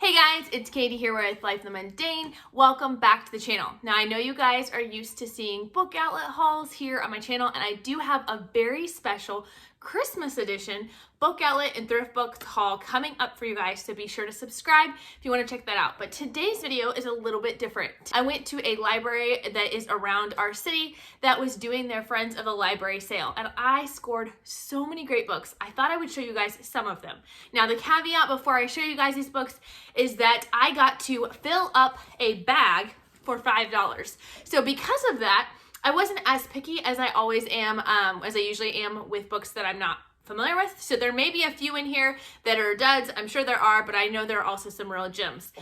Hey guys, it's Katie here with Life in the Mundane. Welcome back to the channel. Now I know you guys are used to seeing book outlet hauls here on my channel, and I do have a very special Christmas edition book outlet and thrift book haul coming up for you guys, so be sure to subscribe if you want to check that out. But today's video is a little bit different. I went to a library that is around our city that was doing their Friends of the Library sale, and I scored so many great books. I thought I would show you guys some of them. Now the caveat before I show you guys these books is that I got to fill up a bag for $5. So because of that, I wasn't as picky as I always am, as I usually am with books that I'm not familiar with. So there may be a few in here that are duds. I'm sure there are, but I know there are also some real gems.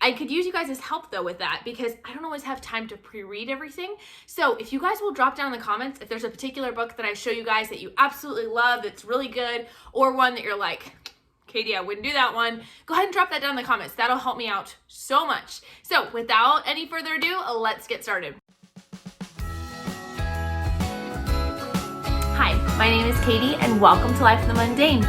I could use you guys' help though with that because I don't always have time to pre-read everything. So if you guys will drop down in the comments if there's a particular book that I show you guys that you absolutely love, that's really good, or one that you're like, Katie, I wouldn't do that one, go ahead and drop that down in the comments. That'll help me out so much. So without any further ado, let's get started. Hi, my name is Katie and welcome to Life in the Mundane.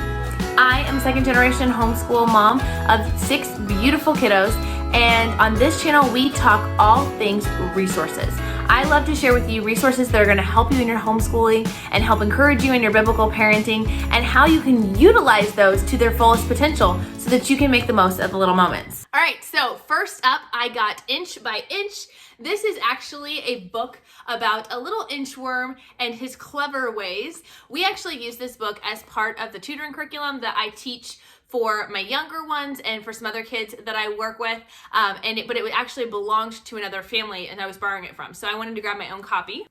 I am a second generation homeschool mom of 6 beautiful kiddos, and on this channel we talk all things resources. I love to share with you resources that are going to help you in your homeschooling and help encourage you in your biblical parenting, and how you can utilize those to their fullest potential so that you can make the most of the little moments. All right, so first up, I got Inch by Inch. This is actually a book about a little inchworm and his clever ways. We actually use this book as part of the tutoring curriculum that I teach for my younger ones and for some other kids that I work with, but it actually belonged to another family and I was borrowing it from, so I wanted to grab my own copy.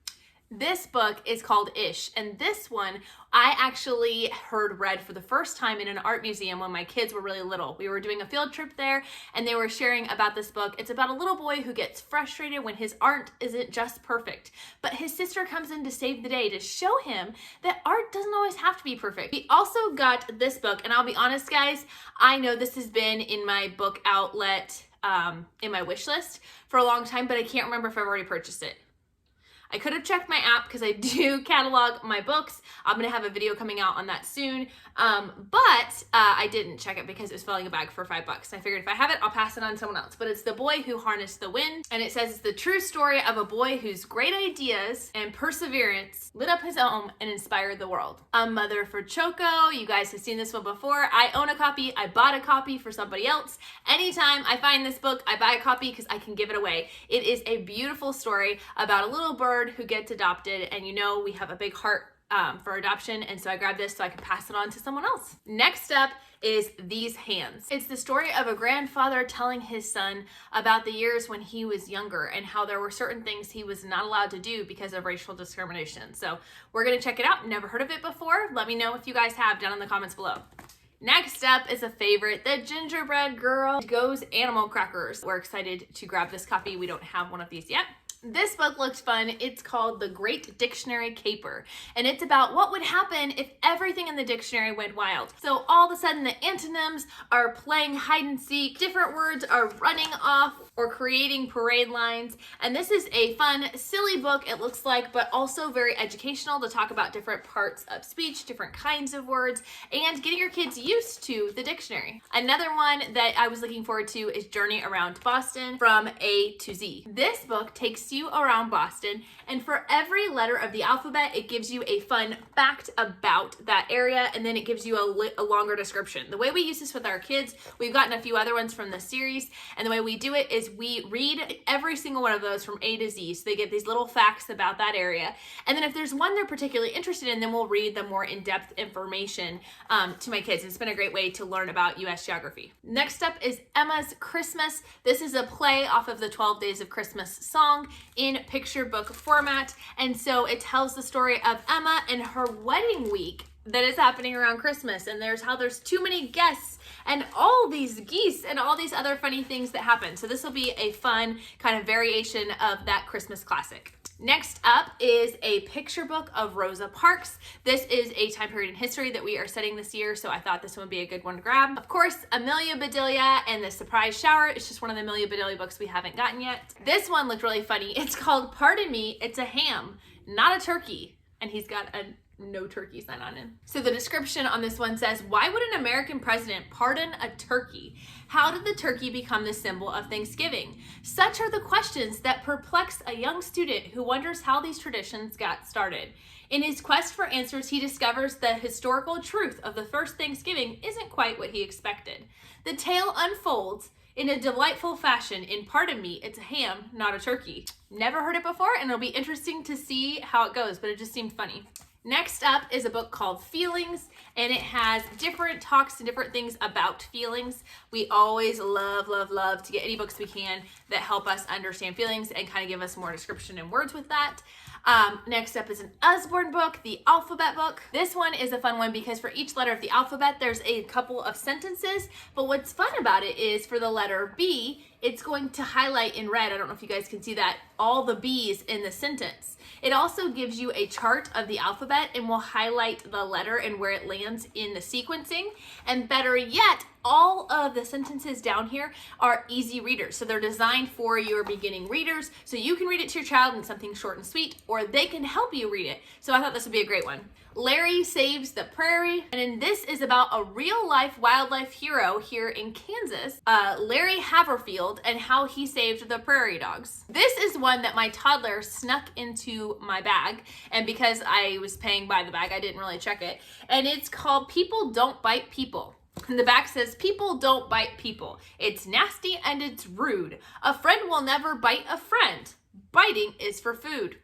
This book is called Ish, and this one I actually heard read for the first time in an art museum when my kids were really little. We were doing a field trip there and they were sharing about this book. It's about a little boy who gets frustrated when his art isn't just perfect, but his sister comes in to save the day to show him that art doesn't always have to be perfect. We also got this book, and I'll be honest guys, I know this has been in my book outlet, in my wish list for a long time, but I can't remember if I've already purchased it. I could have checked my app because I do catalog my books. I'm going to have a video coming out on that soon, but I didn't check it because it was filling a bag for $5. I figured if I have it, I'll pass it on to someone else. But it's The Boy Who Harnessed the Wind, and it says it's the true story of a boy whose great ideas and perseverance lit up his home and inspired the world. A Mother for Choco. You guys have seen this one before. I own a copy. I bought a copy for somebody else. Anytime I find this book, I buy a copy because I can give it away. It is a beautiful story about a little bird who gets adopted, and you know we have a big heart for adoption, and so I grabbed this so I could pass it on to someone else. Next up is These Hands. It's the story of a grandfather telling his son about the years when he was younger and how there were certain things he was not allowed to do because of racial discrimination. So we're gonna check it out. Never heard of it before. Let me know if you guys have down in the comments below. Next up is a favorite, The Gingerbread Girl Goes Animal Crackers. We're excited to grab this copy. We don't have one of these yet. This book looks fun. It's called The Great Dictionary Caper, and it's about what would happen if everything in the dictionary went wild. So all of a sudden the antonyms are playing hide and seek, different words are running off or creating parade lines, and this is a fun, silly book, it looks like, but also very educational to talk about different parts of speech, different kinds of words, and getting your kids used to the dictionary. Another one that I was looking forward to is Journey Around Boston from A to Z. This book takes you around Boston, and for every letter of the alphabet it gives you a fun fact about that area, and then it gives you a longer description. The way we use this with our kids, we've gotten a few other ones from the series, and the way we do it is we read every single one of those from A to Z, so they get these little facts about that area, and then if there's one they're particularly interested in, then we'll read the more in-depth information to my kids. It's been a great way to learn about U.S. geography. Next up is Emma's Christmas. This is a play off of the 12 Days of Christmas song in picture book format, and so it tells the story of Emma and her wedding week that is happening around Christmas, and there's too many guests and all these geese and all these other funny things that happen. So this will be a fun kind of variation of that Christmas classic. Next up is a picture book of Rosa Parks. This is a time period in history that we are studying this year, so I thought this one would be a good one to grab. Of course, Amelia Bedelia and the Surprise Shower. It's just one of the Amelia Bedelia books we haven't gotten yet. This one looked really funny. It's called Pardon Me, It's a Ham, Not a Turkey. And he's got a no turkey sign on it. So the description on this one says, why would an American president pardon a turkey? How did the turkey become the symbol of Thanksgiving? Such are the questions that perplex a young student who wonders how these traditions got started. In his quest for answers, he discovers the historical truth of the first Thanksgiving isn't quite what he expected. The tale unfolds in a delightful fashion in Pardon Me, It's a Ham, Not a Turkey. Never heard it before, and it'll be interesting to see how it goes, but it just seemed funny. Next up is a book called Feelings, and it has different talks and different things about feelings. We always love to get any books we can that help us understand feelings and kind of give us more description and words with that. Next up is an Usborne book, the alphabet book. This one is a fun one because for each letter of the alphabet, there's a couple of sentences, but what's fun about it is for the letter B, it's going to highlight in red, I don't know if you guys can see that, all the B's in the sentence. It also gives you a chart of the alphabet and will highlight the letter and where it lands in the sequencing. And better yet, all of the sentences down here are easy readers. So they're designed for your beginning readers. So you can read it to your child in something short and sweet, or they can help you read it. So I thought this would be a great one. Larry Saves the Prairie. And this is about a real life wildlife hero here in Kansas, Larry Haverfield, and how he saved the prairie dogs. This is one that my toddler snuck into my bag. And because I was paying by the bag, I didn't really check it. And it's called People Don't Bite People. And the back says, people don't bite people. It's nasty and it's rude. A friend will never bite a friend. Biting is for food.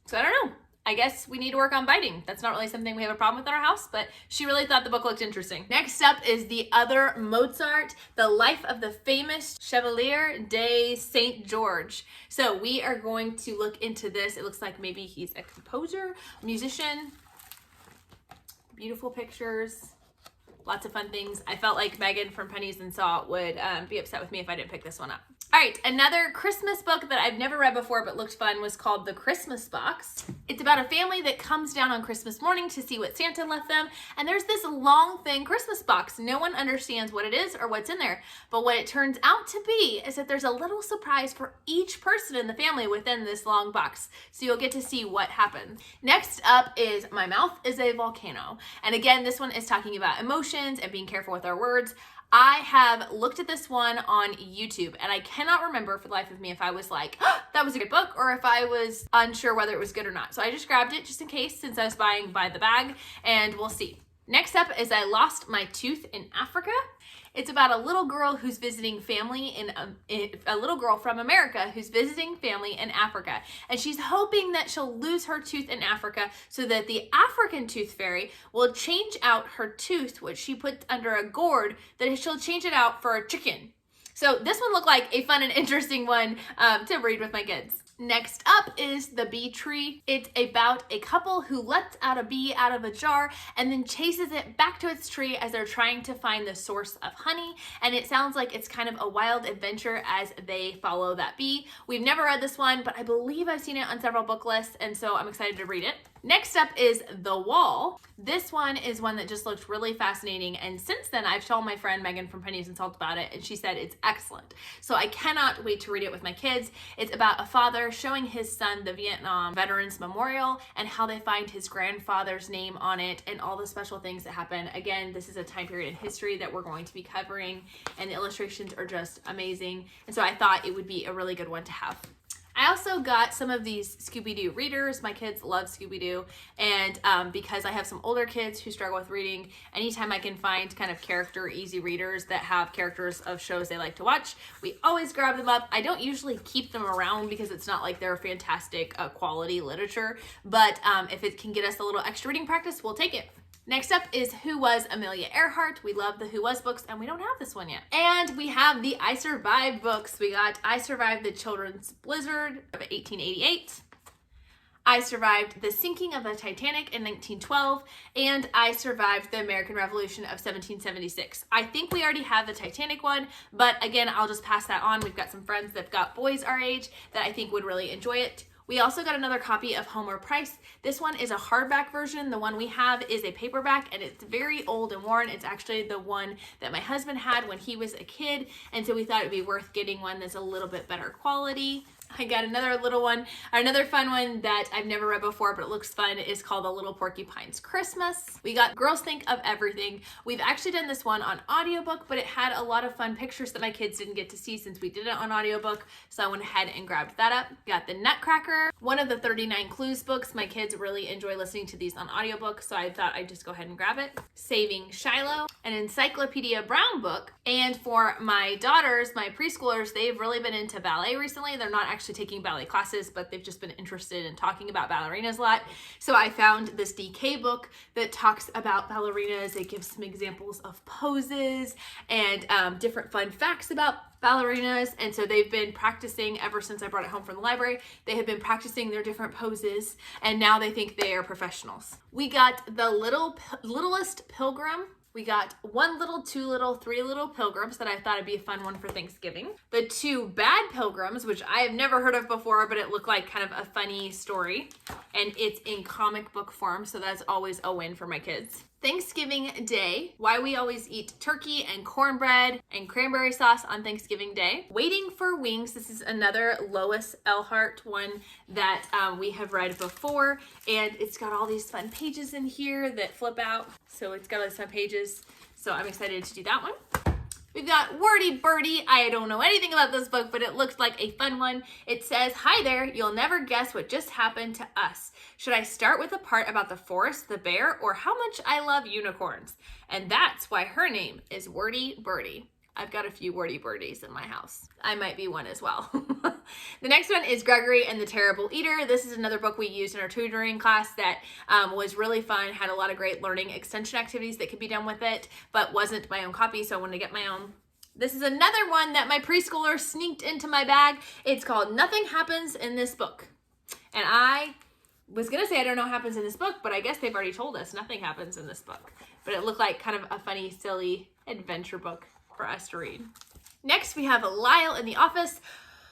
So I don't know. I guess we need to work on biting. That's not really something we have a problem with in our house, but she really thought the book looked interesting. Next up is The Other Mozart, The Life of the Famous Chevalier de Saint George. So we are going to look into this. It looks like maybe he's a composer, musician, beautiful pictures, lots of fun things. I felt like Megan from Pennies and Salt would be upset with me if I didn't pick this one up. All right, another Christmas book that I've never read before but looked fun was called The Christmas Box. It's about a family that comes down on Christmas morning to see what Santa left them, and there's this long, thin Christmas box. No one understands what it is or what's in there, but what it turns out to be is that there's a little surprise for each person in the family within this long box, so you'll get to see what happens. Next up is My Mouth is a Volcano, and again, this one is talking about emotions and being careful with our words. I have looked at this one on YouTube, and I cannot remember for the life of me if I was like, oh, that was a good book, or if I was unsure whether it was good or not. So I just grabbed it just in case, since I was buying by the bag, and we'll see. Next up is I Lost My Tooth in Africa. It's about a little girl who's visiting family a little girl from America who's visiting family in Africa. And she's hoping that she'll lose her tooth in Africa so that the African tooth fairy will change out her tooth, which she puts under a gourd, that she'll change it out for a chicken. So this one looked like a fun and interesting one to read with my kids. Next up is The Bee Tree. It's about a couple who lets out a bee out of a jar and then chases it back to its tree as they're trying to find the source of honey. And it sounds like it's kind of a wild adventure as they follow that bee. We've never read this one, but I believe I've seen it on several book lists, and so I'm excited to read it. Next up is The Wall. This one is one that just looked really fascinating, and since then I've told my friend Megan from Pennies and Salt about it, and she said it's excellent. So I cannot wait to read it with my kids. It's about a father showing his son the Vietnam Veterans Memorial and how they find his grandfather's name on it and all the special things that happen. Again, this is a time period in history that we're going to be covering, and the illustrations are just amazing, and so I thought it would be a really good one to have. I also got some of these Scooby-Doo readers. My kids love Scooby-Doo, and because I have some older kids who struggle with reading, anytime I can find kind of character easy readers that have characters of shows they like to watch, we always grab them up. I don't usually keep them around because it's not like they're fantastic quality literature, but if it can get us a little extra reading practice, we'll take it. Next up is Who Was Amelia Earhart. We love the Who Was books, and we don't have this one yet. And we have the I Survived books. We got I Survived the Children's Blizzard of 1888. I Survived the Sinking of the Titanic in 1912, and I Survived the American Revolution of 1776. I think we already have the Titanic one, but again, I'll just pass that on. We've got some friends that've got boys our age that I think would really enjoy it. We also got another copy of Homer Price. This one is a hardback version. The one we have is a paperback, and it's very old and worn. It's actually the one that my husband had when he was a kid, and so we thought it'd be worth getting one that's a little bit better quality. I got another little one, another fun one that I've never read before, but it looks fun. It's called The Little Porcupine's Christmas. We got Girls Think of Everything. We've actually done this one on audiobook, but it had a lot of fun pictures that my kids didn't get to see since we did it on audiobook, so I went ahead and grabbed that up. Got The Nutcracker, one of the 39 Clues books. My kids really enjoy listening to these on audiobook, so I thought I'd just go ahead and grab it. Saving Shiloh, an Encyclopedia Brown book. And for my daughters, my preschoolers, they've really been into ballet recently. They're not actually taking ballet classes, but they've just been interested in talking about ballerinas a lot. So I found this DK book that talks about ballerinas. It gives some examples of poses and different fun facts about ballerinas. And so they've been practicing ever since I brought it home from the library. They have been practicing their different poses, and now they think they are professionals. We got The Littlest Pilgrim. We got One Little, Two Little, Three Little Pilgrims that I thought would be a fun one for Thanksgiving. The Two Bad Pilgrims, which I have never heard of before, but it looked like kind of a funny story. And it's in comic book form, so that's always a win for my kids. Thanksgiving Day, Why We Always Eat Turkey and Cornbread and Cranberry Sauce on Thanksgiving Day. Waiting for Wings, this is another Lois Earhart one that we have read before, and it's got all these fun pages in here that flip out, so it's got all these fun pages, so I'm excited to do that one. We've got Wordy Birdie. I don't know anything about this book, but it looks like a fun one. It says, "Hi there, you'll never guess what just happened to us. Should I start with a part about the forest, the bear, or how much I love unicorns? And that's why her name is Wordy Birdie." I've got a few Wordy Birdies in my house. I might be one as well. The next one is Gregory and the Terrible Eater. This is another book we used in our tutoring class that was really fun, had a lot of great learning extension activities that could be done with it, but wasn't my own copy, so I wanted to get my own. This is another one that my preschooler sneaked into my bag. It's called Nothing Happens in This Book. And I was gonna say I don't know what happens in this book, but I guess they've already told us nothing happens in this book. But it looked like kind of a funny, silly adventure book for us to read. Next, we have Lyle at the Office.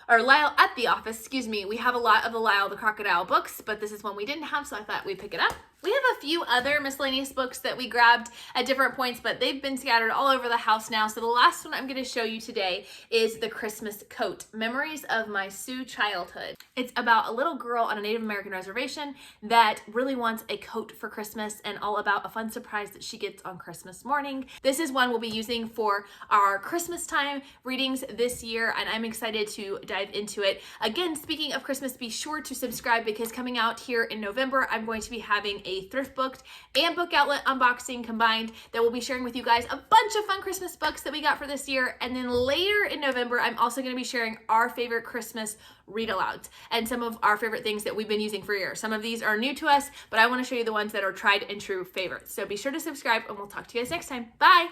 We have a lot of the Lyle the Crocodile books, but this is one we didn't have, so I thought we'd pick it up. We have a few other miscellaneous books that we grabbed at different points, but they've been scattered all over the house now. So the last one I'm going to show you today is The Christmas Coat, Memories of My Sioux Childhood. It's about a little girl on a Native American reservation that really wants a coat for Christmas and all about a fun surprise that she gets on Christmas morning. This is one we'll be using for our Christmas time readings this year, and I'm excited to dive into it. Again, speaking of Christmas, be sure to subscribe because coming out here in November, I'm going to be having a thrift booked and book outlet unboxing combined that we'll be sharing with you guys a bunch of fun Christmas books that we got for this year. And then later in November, I'm also going to be sharing our favorite Christmas read alouds and some of our favorite things that we've been using for years. Some of these are new to us, but I want to show you the ones that are tried and true favorites. So be sure to subscribe and we'll talk to you guys next time. Bye.